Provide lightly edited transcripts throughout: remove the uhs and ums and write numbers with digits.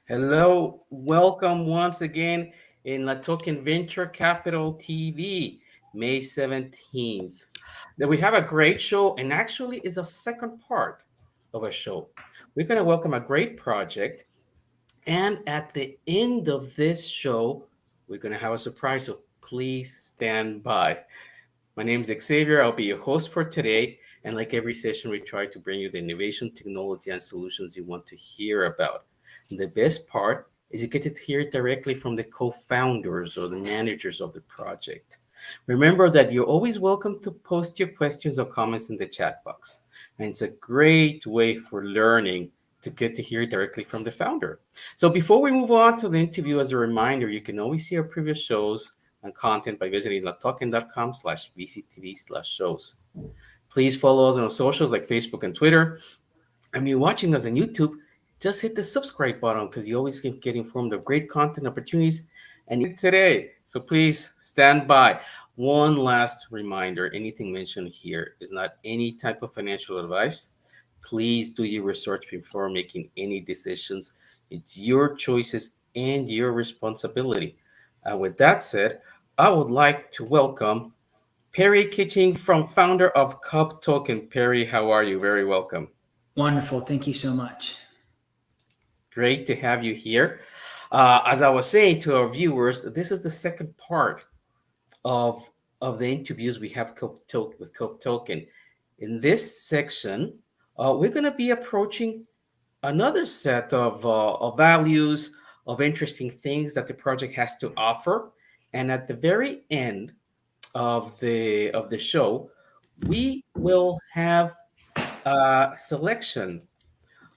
Hello, welcome once again in Latoken Venture Capital TV, May 17th. Now we have a great show, and actually is a second part of a show. We're going to welcome a great project, and at the end of this show, we're going to have a surprise, so please stand by. My name is Xavier. I'll be your host for today. And like every session, we try to bring you the innovation, technology, and solutions you want to hear about. And the best part is you get to hear it directly from the co-founders or the managers of the project. Remember that you're always welcome to post your questions or comments in the chat box. And it's a great way for learning to get to hear it directly from the founder. So before we move on to the interview, as a reminder, you can always see our previous shows and content by visiting latoken.com/VCTV/shows. Please follow us on our socials like Facebook and Twitter. And you're watching us on YouTube, just hit the subscribe button because you always get informed of great content opportunities and today. So please stand by. One last reminder, anything mentioned here is not any type of financial advice. Please do your research before making any decisions. It's your choices and your responsibility. And with that said, I would like to welcome Perry Kitching, founder of CubToken. Perry, how are you? Very welcome. Wonderful. Thank you so much. Great to have you here. As I was saying to our viewers, this is the second part of the interviews we have with CubToken. In this section, we're going to be approaching another set of values, of interesting things that the project has to offer. And at the very end of the show, we will have a selection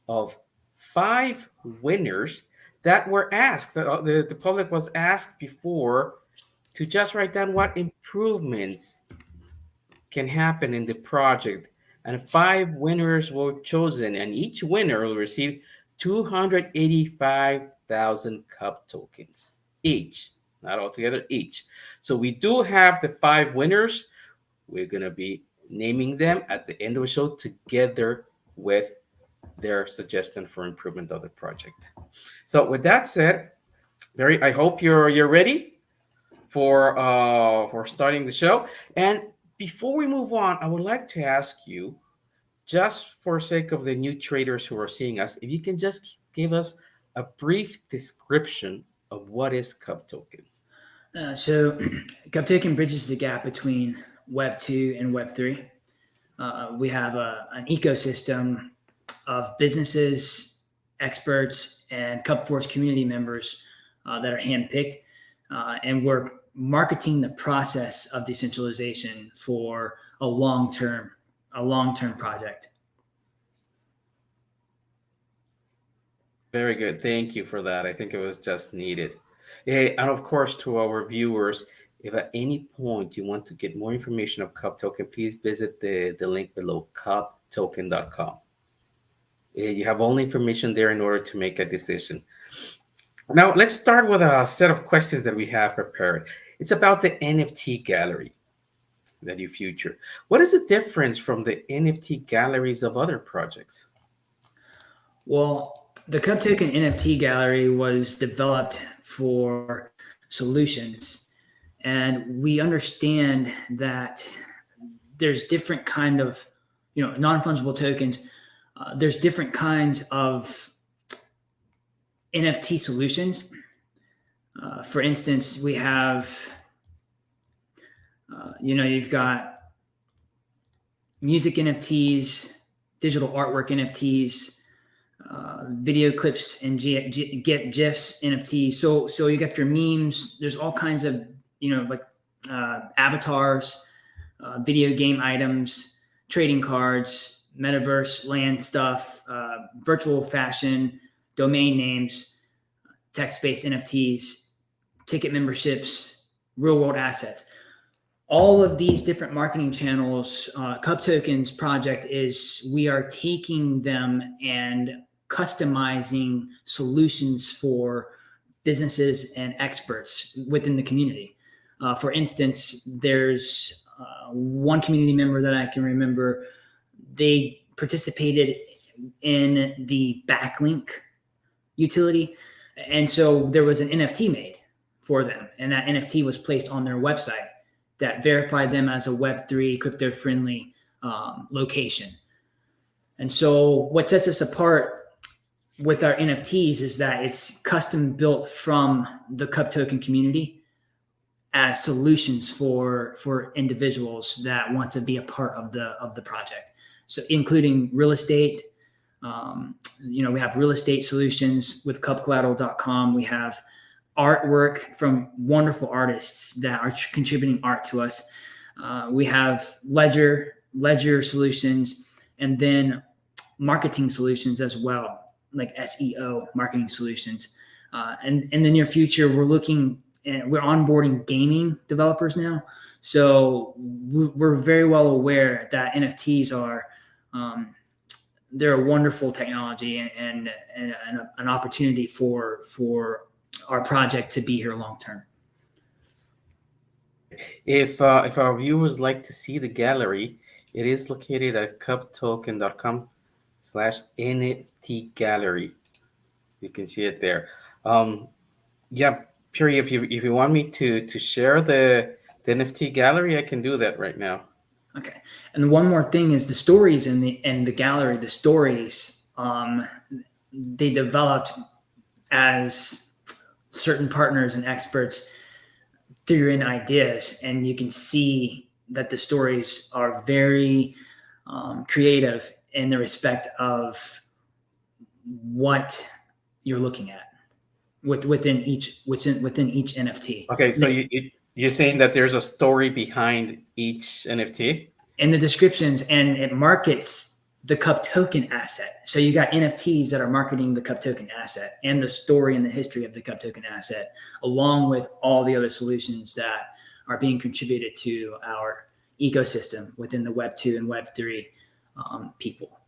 of 5 winners that were asked, the public was asked before to just write down what improvements can happen in the project. And 5 winners were chosen, and each winner will receive 285,000 CubTokens each, not altogether, each. So we do have the 5 winners. We're going to be naming them at the end of the show together with their suggestion for improvement of the project. So with that said, Barry, I hope you're ready for starting the show. And before we move on, I would like to ask you, just for sake of the new traders who are seeing us, if you can just give us a brief description of what is CubToken. So CubToken bridges the gap between Web 2 and Web 3. We have an ecosystem of businesses, experts, and CubForce community members that are handpicked. And we're marketing the process of decentralization for a long-term project. Very good. Thank you for that. I think it was just needed. And of course, to our viewers, if at any point you want to get more information of CubToken, please visit the link below, CubToken.com. You have all the information there in order to make a decision. Now, let's start with a set of questions that we have prepared. It's about the NFT gallery that you feature. What is the difference from the NFT galleries of other projects? Well, the CubToken NFT gallery was developed for solutions, and we understand that there's different kind of, non-fungible tokens. There's different kinds of NFT solutions. For instance, we have, you've got music NFTs, digital artwork NFTs, video clips and GIFs NFTs. So you got your memes. There's all kinds of, avatars, video game items, trading cards, metaverse land stuff, virtual fashion, domain names, text-based NFTs, ticket memberships, real-world assets. All of these different marketing channels, CubToken's project is we are taking them and customizing solutions for businesses and experts within the community. For instance, there's one community member that I can remember, they participated in the backlink utility. And so there was an NFT made for them. And that NFT was placed on their website that verified them as a Web3 crypto friendly location. And so what sets us apart with our NFTs is that it's custom built from the CubToken community as solutions for individuals that want to be a part of the project. So including real estate, we have real estate solutions with cubcollateral.com. We have artwork from wonderful artists that are contributing art to us. We have ledger solutions, and then marketing solutions as well, like SEO marketing solutions. And in the near future, we're onboarding gaming developers now. So we're very well aware that NFTs are, they're a wonderful technology and an opportunity for our project to be here long term. If our viewers like to see the gallery, it is located at cubtoken.com/NFT gallery. You can see it there. Yeah, Puri, if you want me to share the NFT gallery, I can do that right now. Okay. And one more thing is the stories in the gallery. The stories they developed as certain partners and experts threw in ideas, and you can see that the stories are very creative in the respect of what you're looking at within each NFT. Okay, so you're saying that there's a story behind each NFT? In the descriptions, and it markets the CubToken asset. So you got NFTs that are marketing the CubToken asset and the story and the history of the CubToken asset, along with all the other solutions that are being contributed to our ecosystem within the Web 2 and Web 3 people.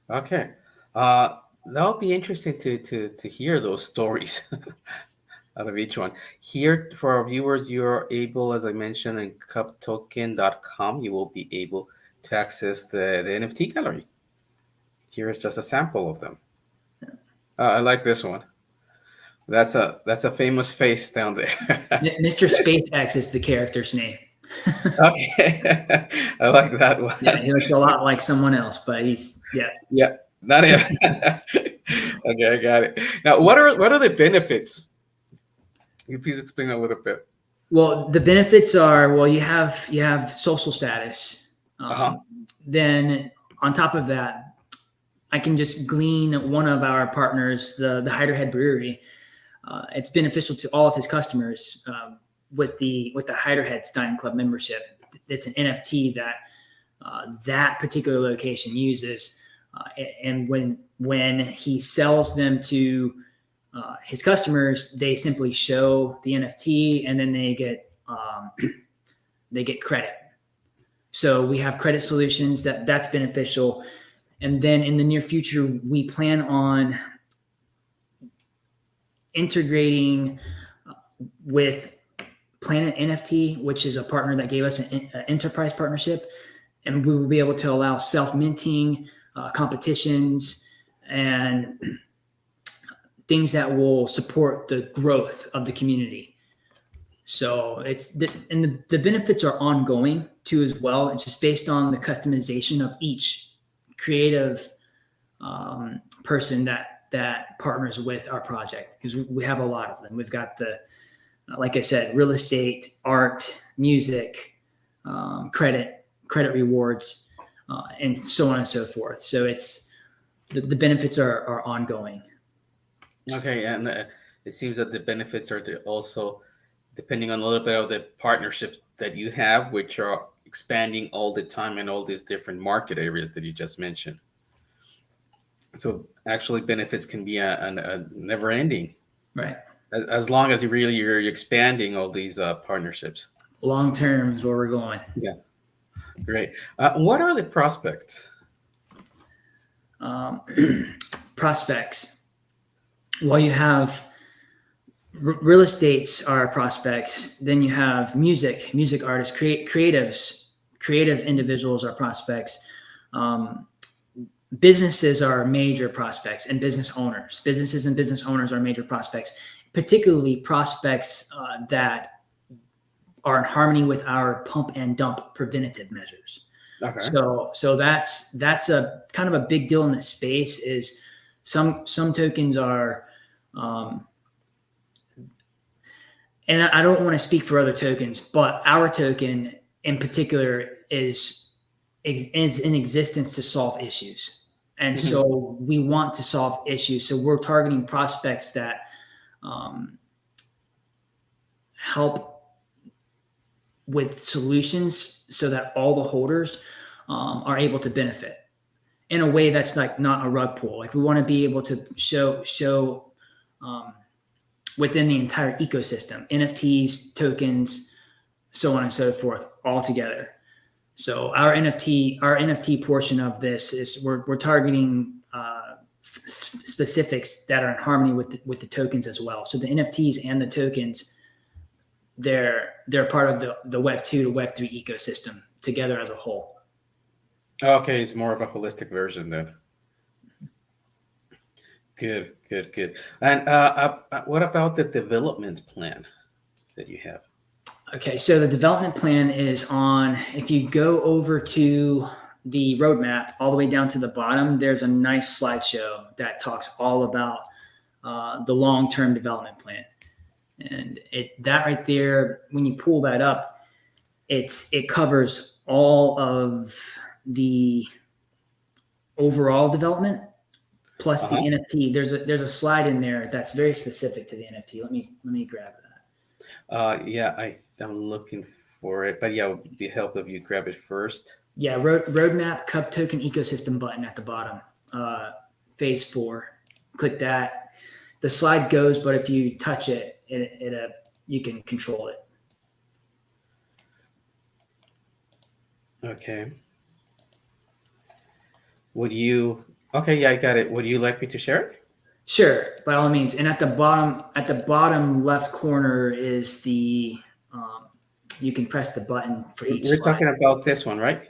Okay. That'll be interesting to hear those stories out of each one. Here, for our viewers, you're able, as I mentioned, in cubtoken.com, you will be able to access the NFT gallery. Here is just a sample of them. I like this one. That's a famous face down there. Mr. SpaceX is the character's name. Okay. I like that one. Yeah, he looks a lot like someone else, but Yeah, not him. Okay, I got it. Now, what are the benefits? Can you please explain a little bit? Well, the benefits are, well, you have social status. Then on top of that, I can just glean one of our partners, the Hiderhead Brewery. It's beneficial to all of his customers with the Hiderhead Stein Club membership. It's an NFT that that particular location uses, and when he sells them to his customers, they simply show the NFT, and then they get credit. So we have credit solutions that's beneficial. And then in the near future, we plan on integrating with Planet NFT, which is a partner that gave us an enterprise partnership, and we will be able to allow self-minting, competitions, and things that will support the growth of the community. So the benefits are ongoing too as well. It's just based on the customization of each creative person that partners with our project, because we have a lot of them. We've got like I said, real estate, art, music, credit rewards, and so on and so forth. So it's the benefits are ongoing. Okay, and it seems that the benefits are also depending on a little bit of the partnerships that you have, which are expanding all the time in all these different market areas that you just mentioned. So actually, benefits can be a never ending, right? As long as you're expanding all these partnerships. Long term is where we're going. Yeah, great. What are the prospects? Prospects. Well, you have real estates are prospects. Then you have music artists, creative individuals are prospects. Um, Businesses are major prospects, and businesses and business owners are major prospects, particularly prospects that are in harmony with our pump and dump preventative measures. Okay. So that's a kind of a big deal in the space. Is some tokens are, and I don't want to speak for other tokens, but our token in particular is in existence to solve issues, and Mhm. so we want to solve issues. So we're targeting prospects that help with solutions so that all the holders are able to benefit in a way that's like not a rug pull. Like we want to be able to show within the entire ecosystem, NFTs, tokens, so on and so forth, all together. So our NFT portion of this is we're targeting specifics that are in harmony with the tokens as well. So the NFTs and the tokens, they're part of the Web 2 to Web 3 ecosystem together as a whole. Okay, it's more of a holistic version then. Good. And what about the development plan that you have? Okay, so the development plan is on, if you go over to the roadmap all the way down to the bottom, there's a nice slideshow that talks all about the long-term development plan. And that right there, when you pull that up, it covers all of the overall development plus the NFT. There's a slide in there that's very specific to the NFT. Let me grab that. Yeah, I'm looking for it, but yeah, it would be helpful if you grab it first. Yeah, roadmap CubToken ecosystem button at the bottom, phase 4. Click that. The slide goes, but if you touch it, you can control it. Okay. Okay, yeah, I got it. Would you like me to share it? Sure, by all means. And at the bottom left corner is the you can press the button for each We're slide. talking about this one, right?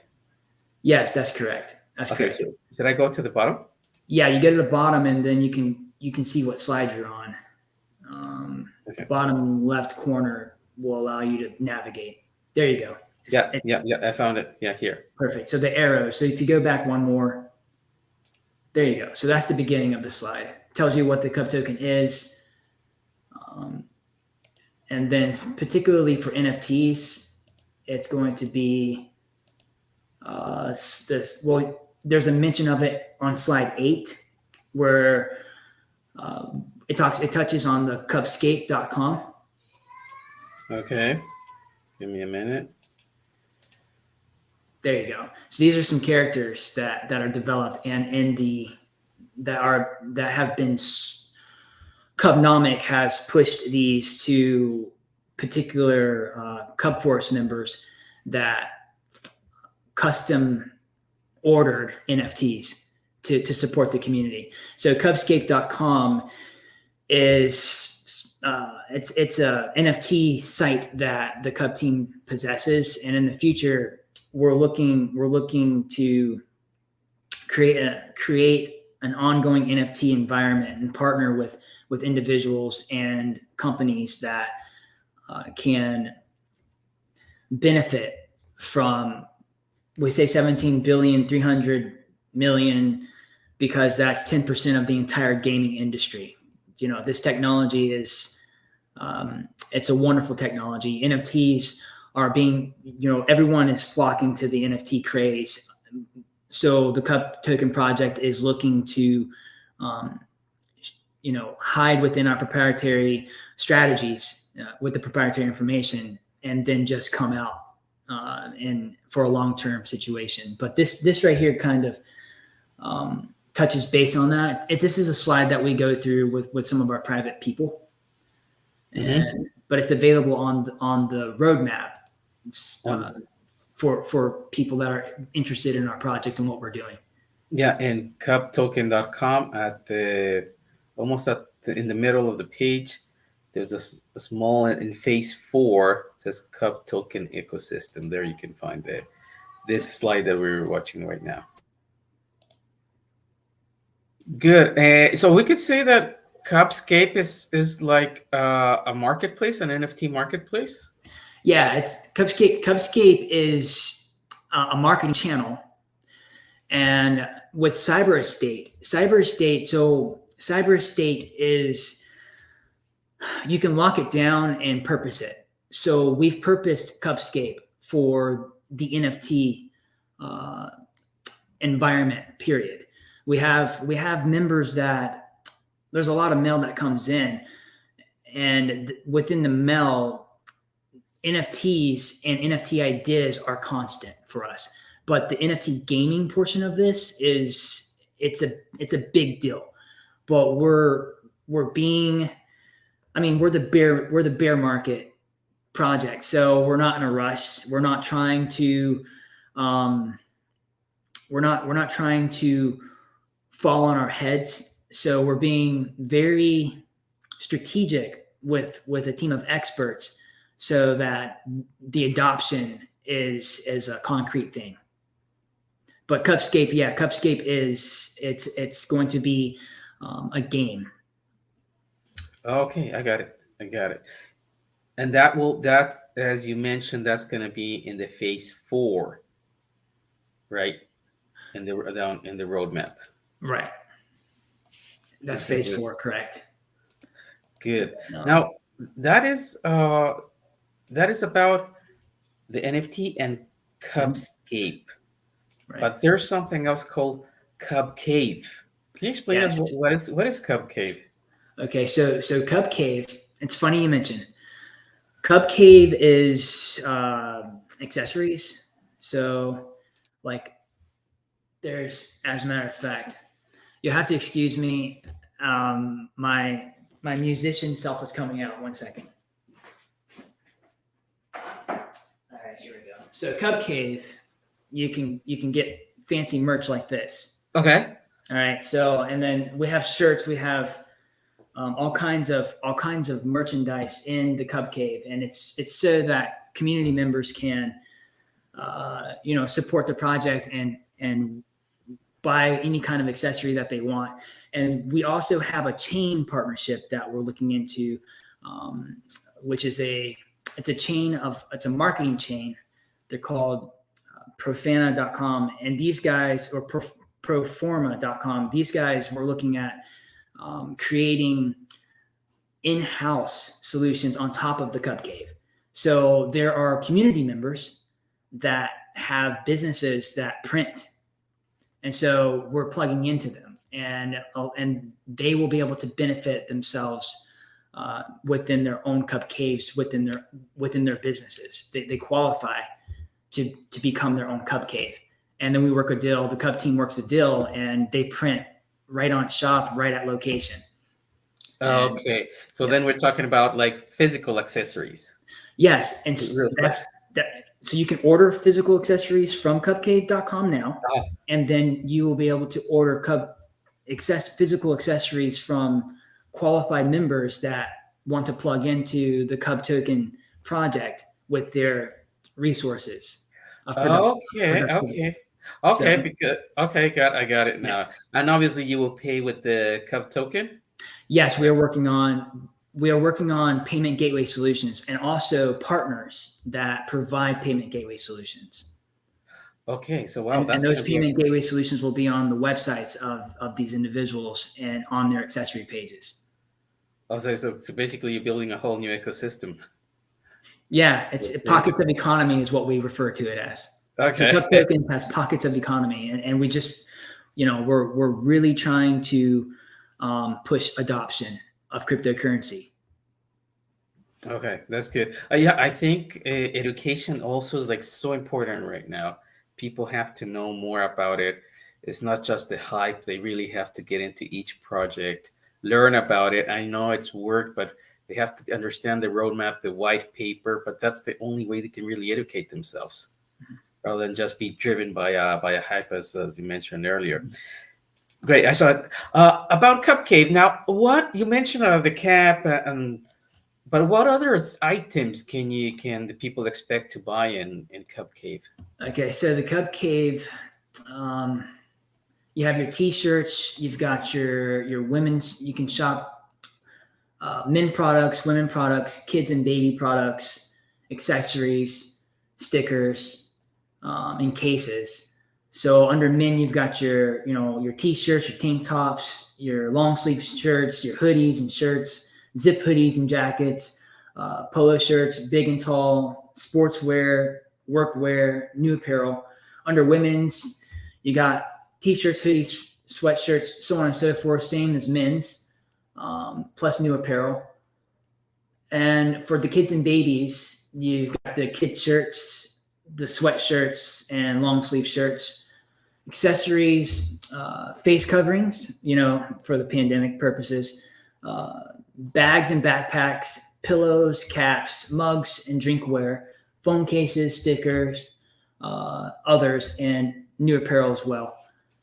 Yes, that's correct. Okay, so should I go to the bottom? Yeah, you go to the bottom, and then you can see what slide you're on. Okay. The bottom left corner will allow you to navigate. There you go. Yeah, I found it. Yeah, here. Perfect. So the arrow. So if you go back one more, there you go. So that's the beginning of the slide. It tells you what the CubToken is. And then particularly for NFTs, it's going to be there's a mention of it on slide 8 where it touches on the cubscape.com. Okay. Give me a minute. There you go. So these are some characters that are developed and that have been Cubnomic has pushed these to particular Cub Force members that custom ordered NFTs to support the community. So cubscape.com is it's a NFT site that the Cub team possesses, and in the future we're looking to create an ongoing NFT environment and partner with individuals and companies that can benefit from, we say 17,300,000,000 because that's 10% of the entire gaming industry. You know, this technology is it's a wonderful technology. NFTs are being, everyone is flocking to the NFT craze. So the CubToken project is looking to, hide within our proprietary strategies with the proprietary information, and then just come out for a long-term situation. But this right here kind of touches base on that. This is a slide that we go through with some of our private people, but it's available on the roadmap for people that are interested in our project and what we're doing. Yeah, and CubToken.com in the middle of the page, There's a small in phase 4. It says CubToken ecosystem. There you can find this slide that we're watching right now. Good. So we could say that Cubscape is like a marketplace, an NFT marketplace. Yeah, it's Cubscape. Cubscape is a marketing channel, and with Cyber Estate, so Cyber Estate is, you can lock it down and purpose it. So we've purposed Cubscape for the NFT environment. Period. We have members that, there's a lot of mail that comes in, and within the mail, NFTs and NFT ideas are constant for us. But the NFT gaming portion of this it's a big deal. But we're the bear market project, so we're not in a rush. We're not trying to we're not trying to fall on our heads. So we're being very strategic with a team of experts, so that the adoption is a concrete thing. But Cubscape is it's going to be a game. Okay, I got it. And that, as you mentioned, that's going to be in the phase 4, right? In the roadmap. Right. That's phase 4, correct? Good. Now that is about the NFT and Cubscape, Right. but there's something else called Cub Cave. Can you explain Yes. us what is Cub Cave? Okay, so Cub Cave. It's funny you mentioned Cub Cave is accessories. So, like, there's, as a matter of fact, you have to excuse me. My musician self is coming out. 1 second. All right, here we go. So Cub Cave, you can get fancy merch like this. Okay. All right. So, and then we have shirts. We have all kinds of merchandise in the Cub Cave, and it's so that community members can support the project and buy any kind of accessory that they want. And we also have a chain partnership that we're looking into, which is it's a marketing chain. They're called Profana.com, and these guys, or Proforma.com, these guys were looking at creating in-house solutions on top of the Cub Cave. So there are community members that have businesses that print, and so we're plugging into them, and they will be able to benefit themselves within their own Cub Caves, within their businesses. They qualify to become their own Cub Cave, and then we work a deal. The Cub team works a deal, and they print right on shop, right at location. Okay, so then we're talking about like physical accessories. Yes, and so you can order physical accessories from CubCave.com now, and then you will be able to order physical accessories from qualified members that want to plug into the CubToken project with their resources. Okay. I got it now. Yeah. And obviously, you will pay with the CubToken. Yes, we are working on payment gateway solutions, and also partners that provide payment gateway solutions. Okay, so wow, and those payment gateway solutions will be on the websites of these individuals and on their accessory pages. Okay, so basically you're building a whole new ecosystem. Yeah, it's pockets of economy is what we refer to it as. Okay. So CubToken has pockets of economy, and we just, we're really trying to push adoption of cryptocurrency. Okay, that's good. Yeah, I think education also is like so important right now. People have to know more about it. It's not just the hype. They really have to get into each project, learn about it. I know it's work, but they have to understand the roadmap, the white paper. But that's the only way they can really educate themselves, rather than just be driven by a hype, as you mentioned earlier. Great. I saw it about Cub Cave. Now, what you mentioned the cap and But what other items can the people expect to buy in Cub Cave? Okay, so the Cub Cave, um, you have your T-shirts. You've got your women's. You can shop men products, women products, kids and baby products, accessories, stickers, and cases. So under men, you've got your T-shirts, your tank tops, your long sleeve shirts, your hoodies and shirts, zip hoodies and jackets, polo shirts, big and tall, sportswear, workwear, new apparel. Under women's, you got T-shirts, hoodies, sweatshirts, so on and so forth, same as men's, plus new apparel. And for the kids and babies, you've got the kid shirts, the sweatshirts, and long sleeve shirts, accessories, face coverings, for the pandemic purposes, bags and backpacks, pillows, caps, mugs, and drinkware, phone cases, stickers, others, and new apparel as well.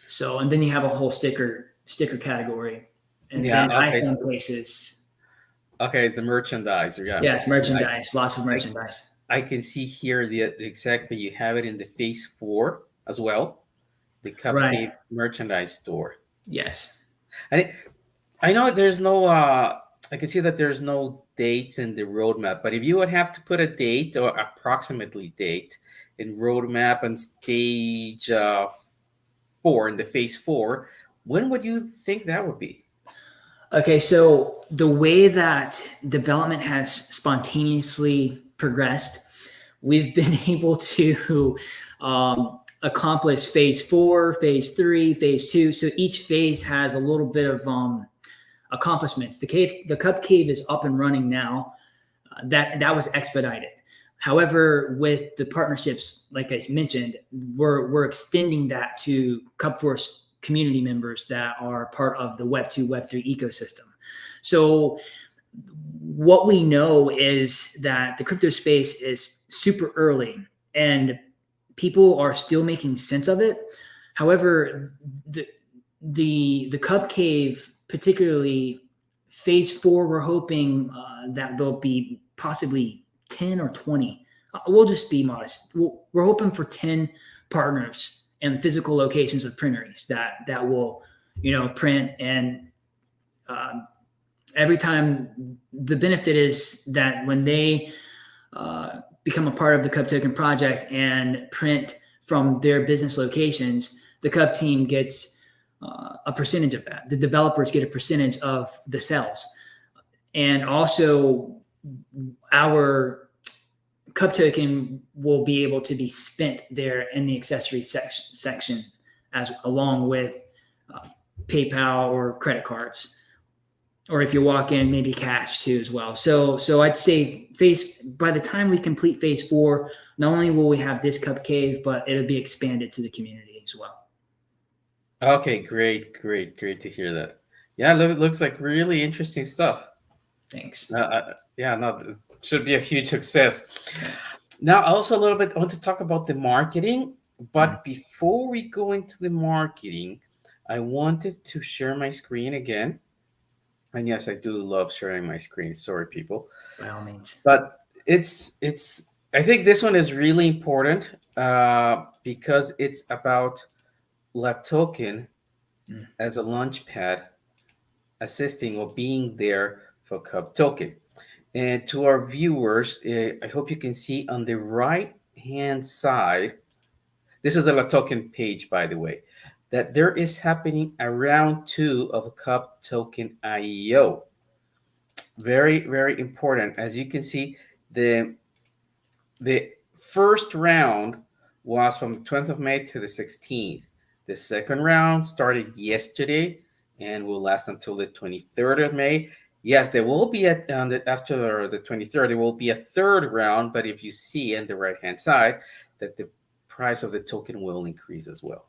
So, and then you have a whole sticker category, and Yeah. then Okay. iPhone cases. Okay. It's the merchandise. Yeah. Yes, merchandise, lots of merchandise. I can see here the exactly you have it in the phase 4 as well, the Cub Right. Cave merchandise store. Yes. I know there's no. I can see that there's no dates in the roadmap, but if you would have to put a date or approximately date in roadmap and stage 4 in the phase 4, when would you think that would be? Okay, so the way that development has spontaneously progressed, we've been able to accomplish phase 4, phase 3, phase 2. So each phase has a little bit of accomplishments. The Cub Cave is up and running now. That was expedited. However, with the partnerships, like I mentioned, we're extending that to CubForce community members that are part of the Web 2, Web 3 ecosystem. So what we know is that the crypto space is super early and people are still making sense of it. However, the Cub Cave, particularly phase 4, we're hoping that there'll be possibly 10 or 20. We'll just be modest. We're hoping for 10 partners and physical locations of printeries that will, print. And every time, the benefit is that when they become a part of the CubToken project and print from their business locations, the Cub team gets a percentage of that. The developers get a percentage of the sales. And also our CubToken will be able to be spent there in the accessory section as along with PayPal or credit cards, or if you walk in, maybe cash too as well. So I'd say by the time we complete phase 4, not only will we have this Cub Cave, but it'll be expanded to the community as well. Okay, great to hear that. Yeah, looks like really interesting stuff. Thanks. Yeah, no, it should be a huge success. Now, also a little bit, I want to talk about the marketing, but before we go into the marketing, I wanted to share my screen again. And yes, I do love sharing my screen. Sorry, people. By all means. But it's. I think this one is really important because it's about Latoken as a launchpad, assisting or being there for CubToken. And to our viewers, I hope you can see on the right-hand side, this is the Latoken page, by the way, that there is happening a round 2 of CubToken IEO. Very, very important. As you can see, the first round was from the 20th of May to the 16th. The second round started yesterday and will last until the 23rd of May. Yes, there will be after the 23rd, there will be a third round, but if you see on the right-hand side that the price of the token will increase as well.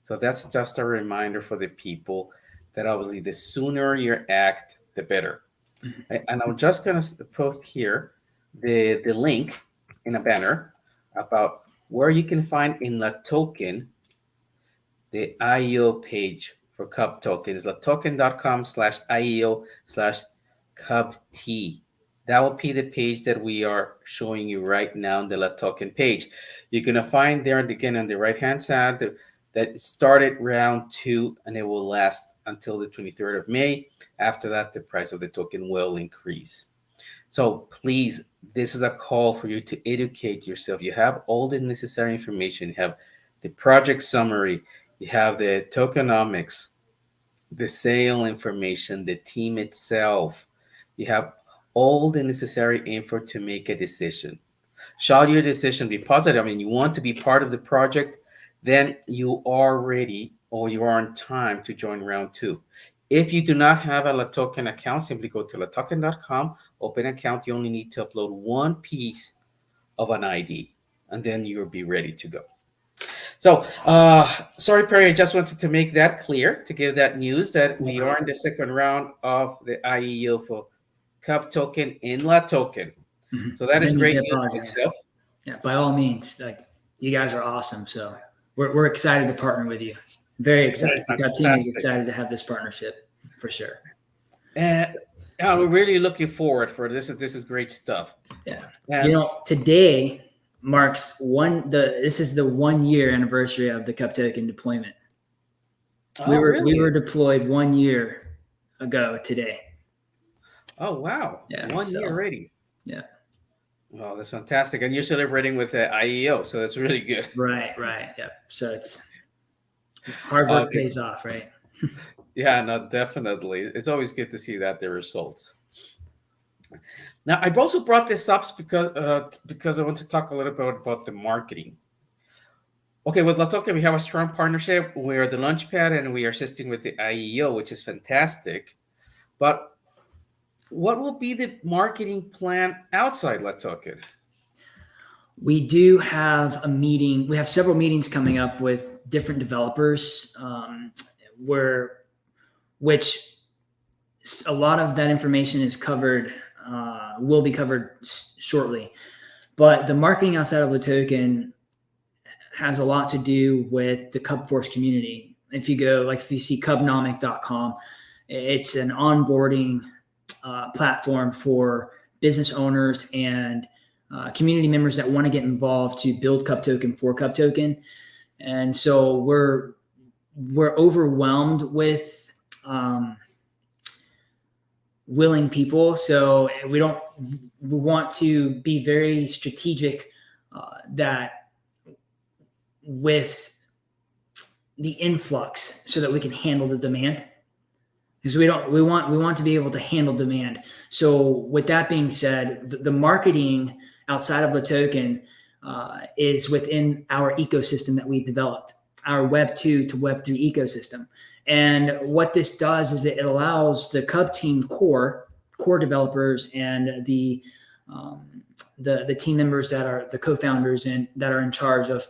So that's just a reminder for the people that obviously the sooner you act, the better. And I'm just going to post here the link in a banner about where you can find in Latoken the IEO page for CubToken. It's latoken.com/IEO/CubT. That will be the page that we are showing you right now on the Latoken page. You're going to find there again on the right hand side that it started round two and it will last until the 23rd of May. After that, the price of the token will increase. So please, this is a call for you to educate yourself. You have all the necessary information. You have the project summary, you have the tokenomics, the sale information, the team itself. You have all the necessary info to make a decision. Shall your decision be positive, I mean, you want to be part of the project, then you are ready or you are on time to join round two. If you do not have a Latoken account, simply go to latoken.com, open an account. You only need to upload one piece of an ID, and then you'll be ready to go. So, sorry, Perry, I just wanted to make that clear to give that news that we are in the second round of the IEO for CubToken in Latoken. Mm-hmm. So that is Then great news itself. Yeah, by all means, like you guys are awesome. So we're excited to partner with you. Very excited. The Cub team is excited to have this partnership for sure. And we're really looking forward for this. This is great stuff. Yeah. And today marks this is the 1 year anniversary of the CubToken deployment. We were deployed 1 year ago today. Oh wow. Yeah. 1 year already. Yeah. Oh, that's fantastic. And you're celebrating with the IEO, so that's really good. Right. Yeah. So it's hard work pays off, right? Yeah, no, definitely. It's always good to see the results. Now, I've also brought this up because I want to talk a little bit about the marketing. Okay, with Latoken, we have a strong partnership. We are the launchpad and we are assisting with the IEO, which is fantastic. But what will be the marketing plan outside Latoken? We do have a meeting. We have several meetings coming up with different developers, which a lot of that information is covered, will be covered shortly. But the marketing outside of Latoken has a lot to do with the CubForce community. If you see cubnomic.com, it's an onboarding platform for business owners and community members that want to get involved to build CubToken for CubToken. And so we're overwhelmed with willing people. So we want to be very strategic that with the influx so that we can handle the demand. Because we want to be able to handle demand. So with that being said, the marketing outside of Latoken is within our ecosystem that we've developed, our Web 2 to Web 3 ecosystem. And what this does is it allows the Cub team core developers and the team members that are the co-founders and that are in charge of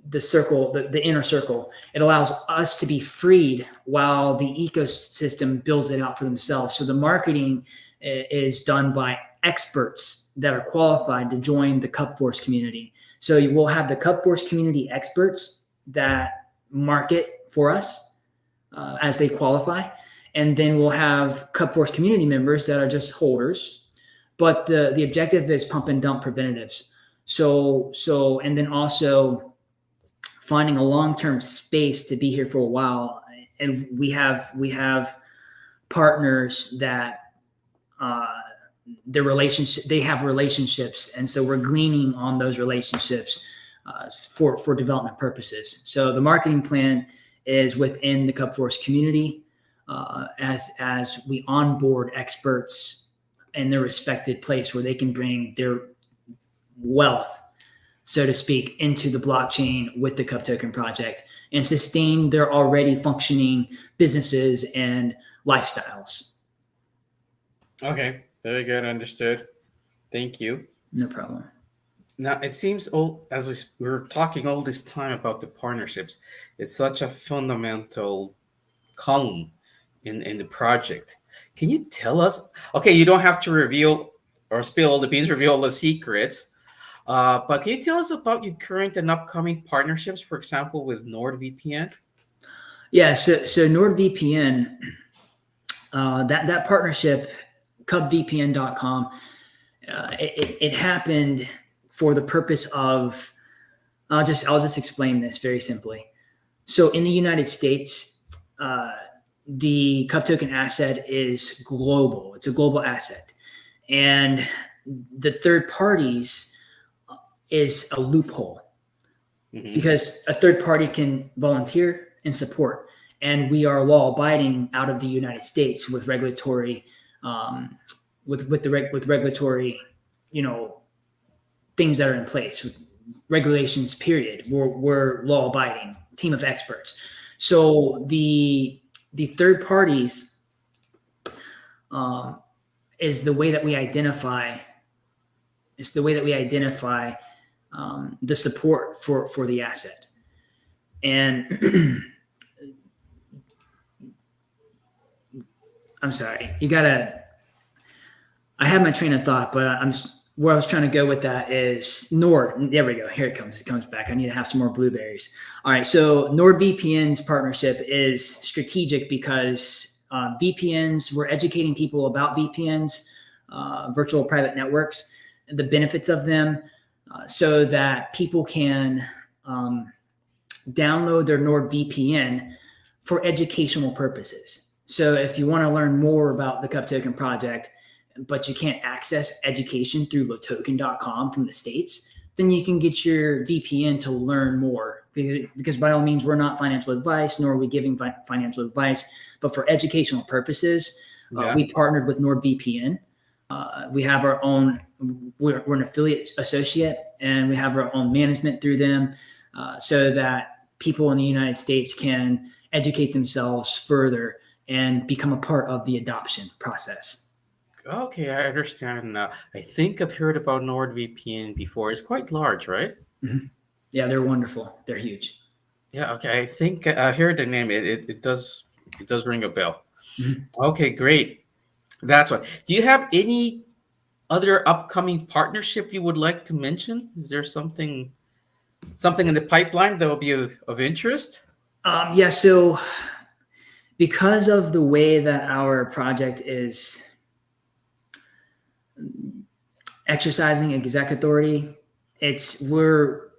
the circle, the inner circle. It allows us to be freed while the ecosystem builds it out for themselves. So the marketing is done by experts that are qualified to join the CubForce community. So you will have the CubForce community experts that market for us as they qualify. And then we'll have CubForce community members that are just holders. But the objective is pump and dump preventatives. So and then also finding a long-term space to be here for a while. And we have partners that they have relationships. And so we're gleaning on those relationships for development purposes. So the marketing plan is within the CubForce community as we onboard experts in their respected place where they can bring their wealth, so to speak, into the blockchain with the CubToken project and sustain their already functioning businesses and lifestyles. Okay, very good. Understood. Thank you. No problem. Now, it seems as we were talking all this time about the partnerships, it's such a fundamental column in the project. Can you tell us? Okay, you don't have to reveal or spill all the beans, reveal all the secrets. But can you tell us about your current and upcoming partnerships, for example, with NordVPN? Yeah, so NordVPN, that partnership CubVPN.com. It happened for the purpose of, I'll just explain this very simply. So in the United States, the CubToken asset is global. It's a global asset. And the third parties is a loophole because a third party can volunteer and support. And we are law abiding out of the United States with regulatory, with regulatory, things that are in place, regulations, period. We're law abiding team of experts. So the third parties is the way that we identify. It's the way that we identify the support for the asset. And I'm sorry, I had my train of thought, but where I was trying to go with that is Nord. There we go. Here it comes. It comes back. I need to have some more blueberries. All right. So NordVPN's partnership is strategic because VPNs, we're educating people about VPNs, virtual private networks, the benefits of them, so that people can download their NordVPN for educational purposes. So if you want to learn more about the CubToken project, but you can't access education through Latoken.com from the States, then you can get your VPN to learn more. Because by all means, we're not financial advice, nor are we giving financial advice. But for educational purposes, we partnered with NordVPN. We have our own, we're an affiliate associate, and we have our own management through them so that people in the United States can educate themselves further and become a part of the adoption process. Okay, I understand now. I think I've heard about NordVPN before. It's quite large, right? Mm-hmm. Yeah, they're wonderful. They're huge. Yeah, okay. I think I heard the name. It does ring a bell. Mm-hmm. Okay, great. That's why. Do you have any other upcoming partnership you would like to mention? Is there something in the pipeline that will be of interest? Yeah, so because of the way that our project is exercising exec authority, we're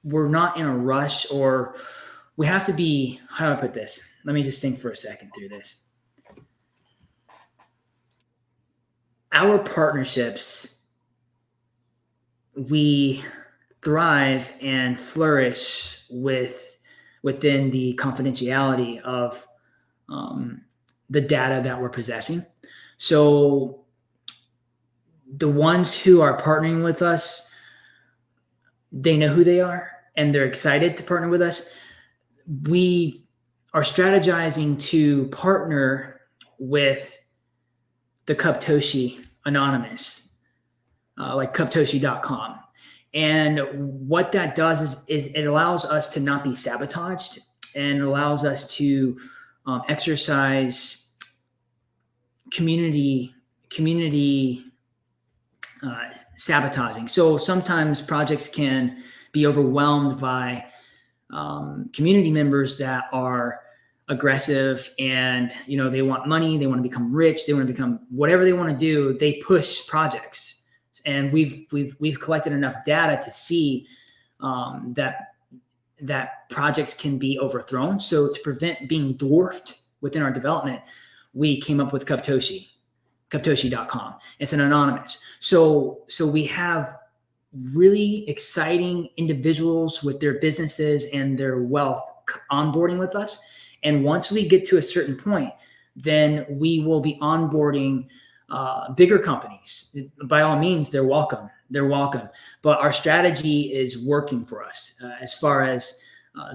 not in a rush, or we have to be, how do I put this? Let me just think for a second through this. Our partnerships, we thrive and flourish within the confidentiality of the data that we're possessing. So the ones who are partnering with us, they know who they are and they're excited to partner with us. We are strategizing to partner with the CubToshi Anonymous, like CubToshi.com. And what that does is it allows us to not be sabotaged and allows us to exercise community sabotaging. So sometimes projects can be overwhelmed by community members that are aggressive and they want money, they want to become rich, they want to become whatever they want to do. They push projects, and we've collected enough data to see that projects can be overthrown. So to prevent being dwarfed within our development, we came up with CubToshi.com. It's an anonymous. So we have really exciting individuals with their businesses and their wealth onboarding with us. And once we get to a certain point, then we will be onboarding bigger companies. By all means, they're welcome. They're welcome. But our strategy is working for us as far as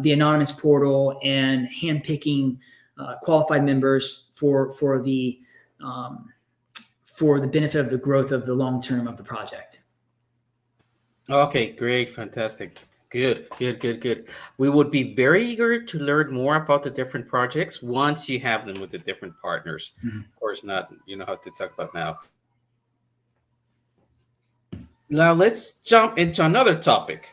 the anonymous portal and handpicking qualified members for the benefit of the growth of the long term of the project. Okay, great, fantastic. Good. We would be very eager to learn more about the different projects once you have them with the different partners. Mm-hmm. Of course, not how to talk about now. Now let's jump into another topic.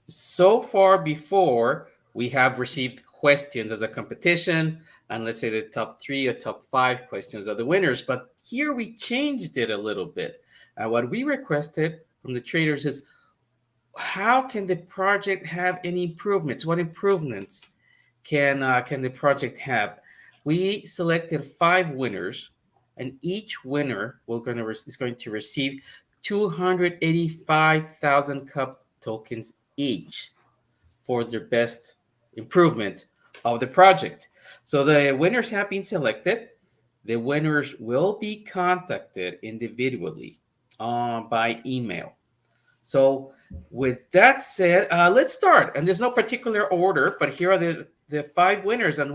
So far before, we have received questions as a competition, and let's say the top 3 or top 5 questions are the winners. But here we changed it a little bit. What we requested from the traders is, how can the project have any improvements? What improvements can the project have? We selected 5 winners, and each winner is going to receive 285,000 Cub tokens each for their best improvement of the project. So the winners have been selected. The winners will be contacted individually by email. So with that said, let's start. And there's no particular order, but here are the 5 winners. And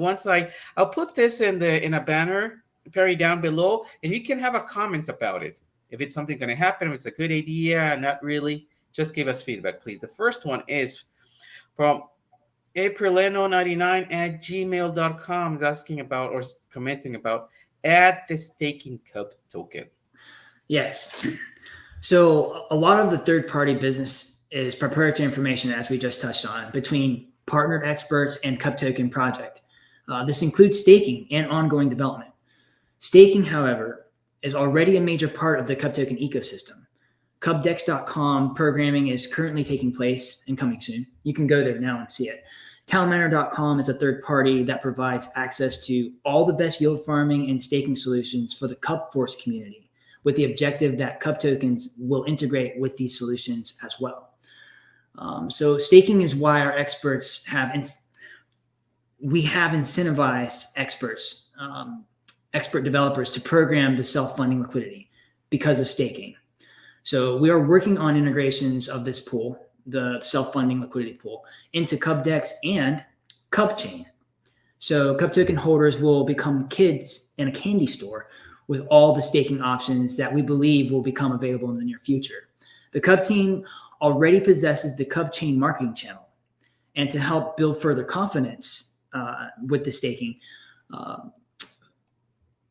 I'll put this in a banner, Perry, down below, and you can have a comment about it. If it's something going to happen, if it's a good idea, not really, just give us feedback, please. The first one is from aprileno99@gmail.com, is asking about or commenting about add the staking Cub token. Yes. So a lot of the third-party business is proprietary information, as we just touched on, between partnered experts and CubToken project. This includes staking and ongoing development. Staking, however, is already a major part of the CubToken ecosystem. CubDex.com programming is currently taking place and coming soon. You can go there now and see it. Talminer.com is a third party that provides access to all the best yield farming and staking solutions for the CubForce community, with the objective that Cub tokens will integrate with these solutions as well. So staking is why our experts we have incentivized experts, expert developers to program the self-funding liquidity because of staking. So we are working on integrations of this pool, the self-funding liquidity pool, into CubDex and CubChain. So Cub token holders will become kids in a candy store with all the staking options that we believe will become available in the near future. The Cub team already possesses the CubChain marketing channel. And to help build further confidence with the staking,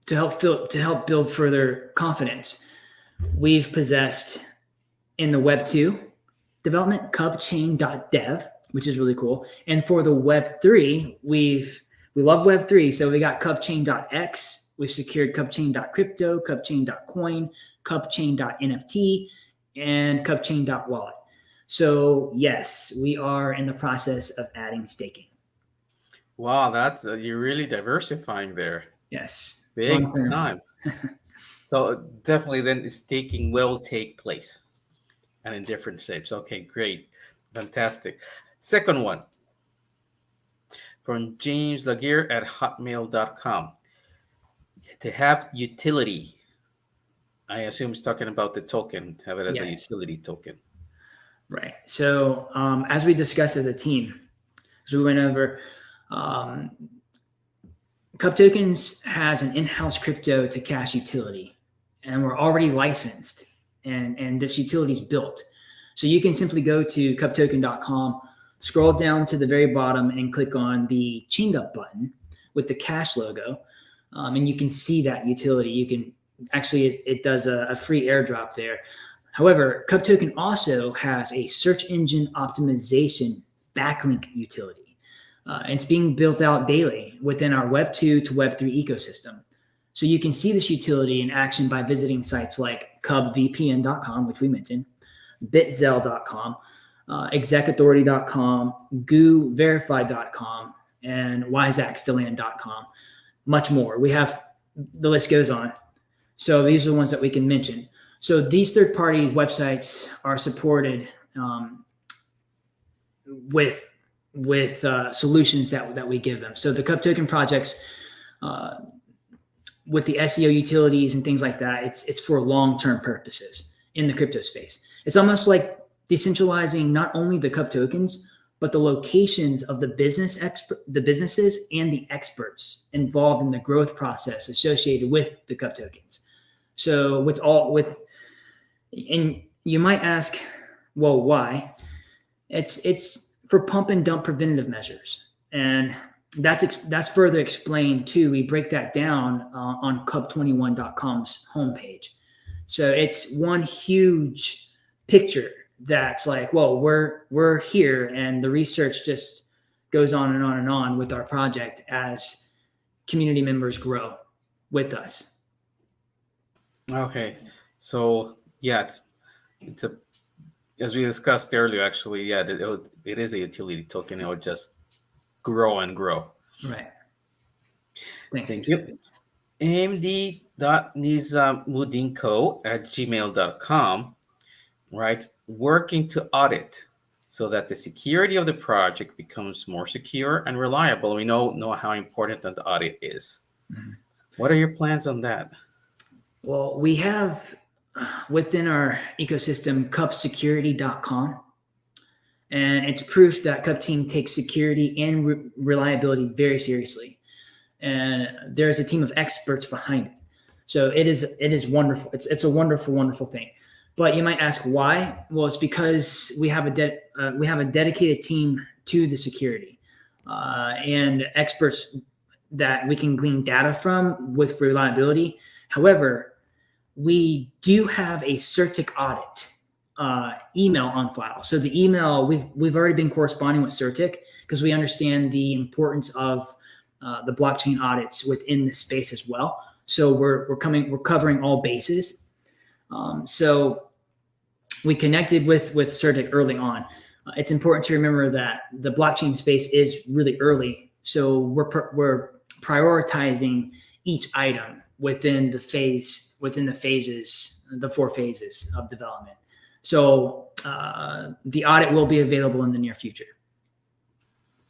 to help build further confidence, we've possessed in the Web 2 development CubChain.dev, which is really cool. And for the Web 3, we love Web 3, so we got CubChain.x. We've secured CubChain.crypto, CubChain.coin, CubChain.nft, and CubChain.wallet. So yes, we are in the process of adding staking. Wow, that's you're really diversifying there. Yes, Big time. So definitely then staking will take place and in different shapes. Okay, great. Fantastic. Second one from James Laguerre at hotmail.com. To have utility. I assume he's talking about the token, have it as a utility token. Right. So as we discussed as a team, as we went over, CubTokens has an in-house crypto to cash utility, and we're already licensed, and this utility is built. So you can simply go to CubToken.com, scroll down to the very bottom, and click on the Chained Up button with the cash logo, and you can see that utility. You can actually, it does a free airdrop there. However, CubToken also has a search engine optimization backlink utility. It's being built out daily within our Web 2 to Web 3 ecosystem. So you can see this utility in action by visiting sites like cubvpn.com, which we mentioned, bitzell.com, execauthority.com, gooverified.com, and wiseaxdeland.com, much more. We have, the list goes on. So these are the ones that we can mention. So these third-party websites are supported with solutions that we give them. So the CubToken projects, with the SEO utilities and things like that, it's for long-term purposes in the crypto space. It's almost like decentralizing not only the Cub tokens, but the locations of the businesses and the experts involved in the growth process associated with the Cub tokens. So and you might ask, well, why? It's for pump and dump preventative measures, and that's further explained too. We break that down on cub21.com's homepage. So it's one huge picture that's like, well, we're here, and the research just goes on and on and on with our project as community members grow with us. Okay. So yeah, it's a as we discussed earlier, actually, yeah, it is a utility token. It will just grow and grow. Right. Thanks. Thank you. amd.nizamudinko@gmail.com, right? Working to audit so that the security of the project becomes more secure and reliable. We know how important that the audit is. Mm-hmm. What are your plans on that? Well, we have within our ecosystem cubsecurity.com, and it's proof that Cub team takes security and reliability very seriously. And there's a team of experts behind it. So it is wonderful. It's a wonderful thing. But you might ask why? Well, it's because we have a dedicated team to the security and experts that we can glean data from with reliability. However, we do have a CertIC audit email on file. So the email, we've already been corresponding with CertIC because we understand the importance of the blockchain audits within the space as well. So we're covering all bases. So we connected with CertIC early on. It's important to remember that the blockchain space is really early. So we're prioritizing each item within the 4 phases of development. So the audit will be available in the near future.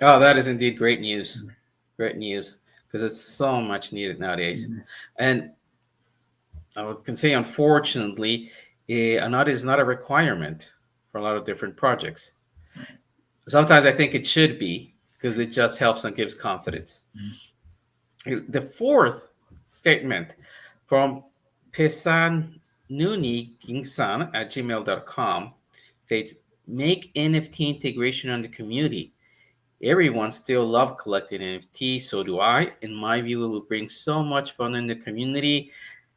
Oh, that is indeed great news. Mm-hmm. Great news, because it's so much needed nowadays. Mm-hmm. And I can say, unfortunately, an audit is not a requirement for a lot of different projects. Sometimes I think it should be, because it just helps and gives confidence. Mm-hmm. The fourth statement from pesanunigingsan@gmail.com states, make NFT integration on the community. Everyone still loves collecting NFTs, so do I. In my view, it will bring so much fun in the community.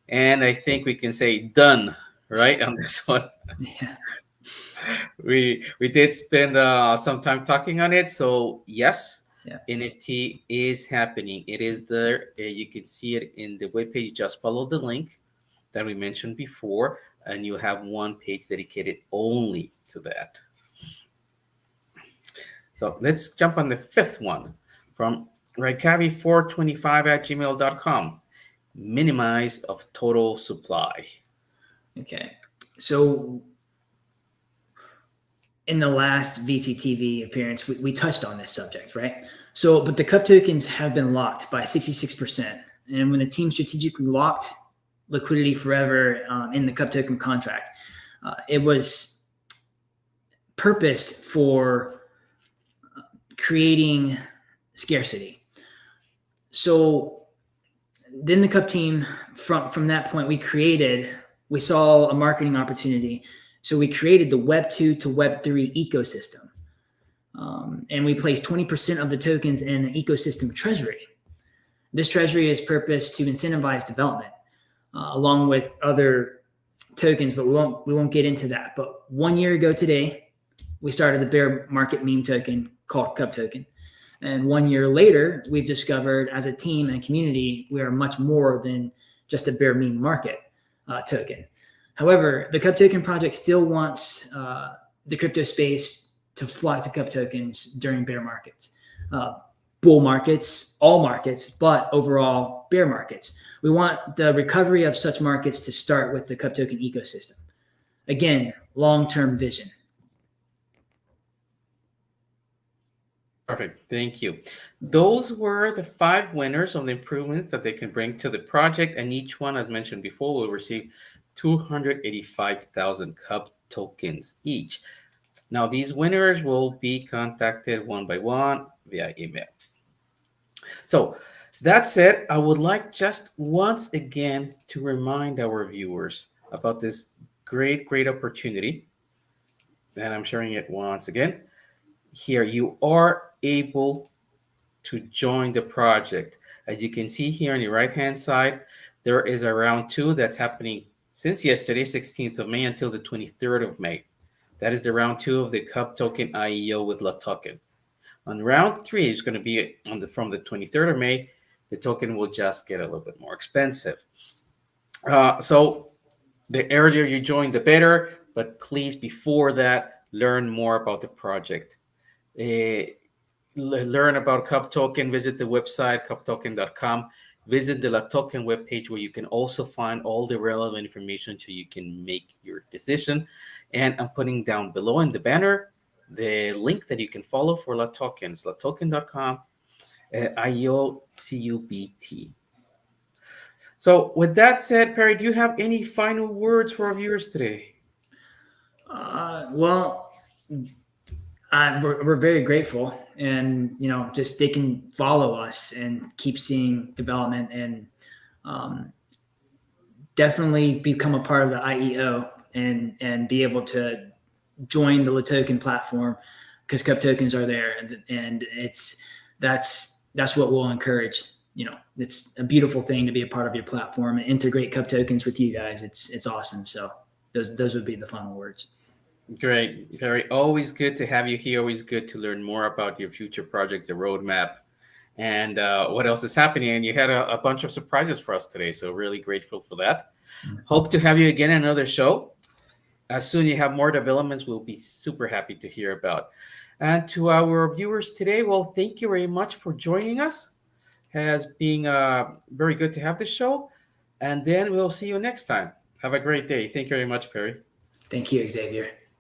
And I think we can say done, right, on this one. Yeah. We did spend some time talking on it. So yes, yeah. NFT is happening. It is there. You can see it in the webpage. Just follow the link that we mentioned before, and you have one page dedicated only to that. So let's jump on the fifth one from Raikavi425@gmail.com. Minimize of total supply. Okay. So in the last VCTV appearance, we touched on this subject, right? So, but the Cub tokens have been locked by 66%. And when the team strategically locked liquidity forever in the Cub token contract, it was purposed for creating scarcity. So then the Cub team, from that point, we saw a marketing opportunity. So we created the Web 2 to Web 3 ecosystem. And we placed 20% of the tokens in an ecosystem treasury. This treasury is purposed to incentivize development along with other tokens, but we won't get into that. But 1 year ago today, we started the bear market meme token called CubToken. And 1 year later, we've discovered as a team and community, we are much more than just a bear meme market token. However, the CubToken project still wants the crypto space to flock to Cub tokens during bear markets, bull markets, all markets, but overall bear markets. We want the recovery of such markets to start with the CubToken ecosystem. Again, long-term vision. Perfect. Thank you. Those were the 5 winners of the improvements that they can bring to the project, and each one, as mentioned before, will receive 285,000 Cub tokens each. Now, these winners will be contacted one by one via email. So that said, I would like just once again to remind our viewers about this great opportunity. And I'm sharing it once again. Here, you are able to join the project. As you can see here on the right-hand side, there is a round 2 that's happening since yesterday, 16th of May, until the 23rd of May. That is the round 2 of the CubToken IEO with Latoken. On round three, it's going to be from the 23rd of May. The token will just get a little bit more expensive. So the earlier you join, the better. But please, before that, learn more about the project. Uh, Learn about CubToken. Visit the website cubtoken.com. Visit the Latoken webpage where you can also find all the relevant information so you can make your decision. And I'm putting down below in the banner the link that you can follow for Latokens, latoken.com, IEO CUBT. So, with that said, Perry, do you have any final words for our viewers today? Well, we're very grateful, and just they can follow us and keep seeing development, and definitely become a part of the IEO and be able to join the Latoken platform, because Cub tokens are there, and that's what we'll encourage. It's a beautiful thing to be a part of your platform and integrate Cub tokens with you guys. It's awesome. So those would be the final words. Great, Perry. Always good to have you here. Always good to learn more about your future projects, the roadmap, and what else is happening. And you had a bunch of surprises for us today. So, really grateful for that. Hope to have you again in another show. As soon as you have more developments, we'll be super happy to hear about. And to our viewers today, well, thank you very much for joining us. Has been very good to have this show. And then we'll see you next time. Have a great day. Thank you very much, Perry. Thank you, Xavier.